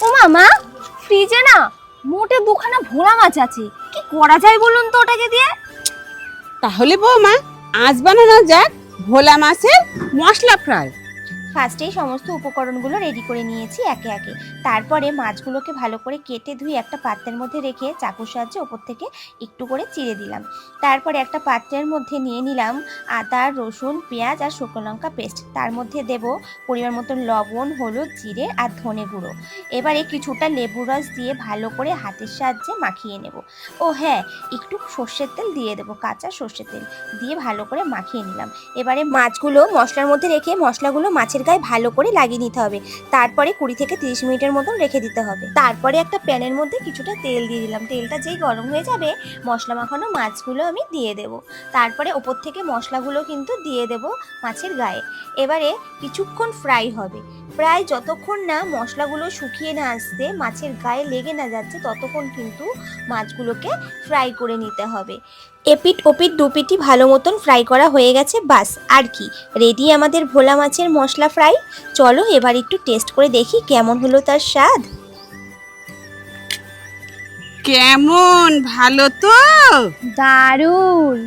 ও মামা, ফ্রিজে না মোটে দুখানা ভোলা মাছ আছে, কি করা যায় বলুন তো ওটাকে দিয়ে? তাহলে বৌমা আজ বানানো যাক ভোলা মাছের মশলা ফ্রাই। ফার্স্টেই সমস্ত উপকরণগুলো রেডি করে নিয়েছি একে একে। তারপরে মাছগুলোকে ভালো করে কেটে ধুয়ে একটা পাত্রের মধ্যে রেখে চাকুর সাহায্যে ওপর থেকে একটু করে চিড়ে দিলাম। তারপরে একটা পাত্রের মধ্যে নিয়ে নিলাম আদা, রসুন, পেঁয়াজ আর শুকনো লঙ্কা পেস্ট। তার মধ্যে দেব পরিমাণ মতো লবণ, হলুদ, জিরে আর ধনে গুঁড়ো। এবারে কিছুটা লেবু রস দিয়ে ভালো করে হাতের সাহায্যে মাখিয়ে নেব। ও হ্যাঁ, একটু সর্ষের তেল দিয়ে দেবো, কাঁচা সর্ষের তেল দিয়ে ভালো করে মাখিয়ে নিলাম। এবারে মাছগুলো মশলার মধ্যে রেখে মশলাগুলো মাছের গায়ে ভালো করে লাগিয়ে নিতে হবে। তারপরে 20 থেকে 30 মিনিটের মতন রেখে দিতে হবে। তারপরে একটা প্যানের মধ্যে কিছুটা তেল দিয়ে দিলাম। তেলটা যেই গরম হয়ে যাবে মশলা মাখানো মাছগুলো আমি দিয়ে দেব। তারপরে ওপর থেকে মশলাগুলো কিন্তু দিয়ে দেব মাছের গায়ে। এবারে কিছুক্ষণ ফ্রাই হবে, প্রায় যতক্ষণ না মশলাগুলো শুকিয়ে না আসছে, মাছের গায়ে লেগে না যাচ্ছে, ততক্ষণ কিন্তু মাছগুলোকে ফ্রাই করে নিতে হবে। এপিট ওপিট দুপিটি ভালো মতন ফ্রাই করা হয়ে গেছে, বাস আর কি, রেডি আমাদের ভোলা মাছের মশলা ফ্রাই। চলো এবার একটু টেস্ট করে দেখি কেমন হলো তার স্বাদ। কেমন, ভালো তো? দারুণ।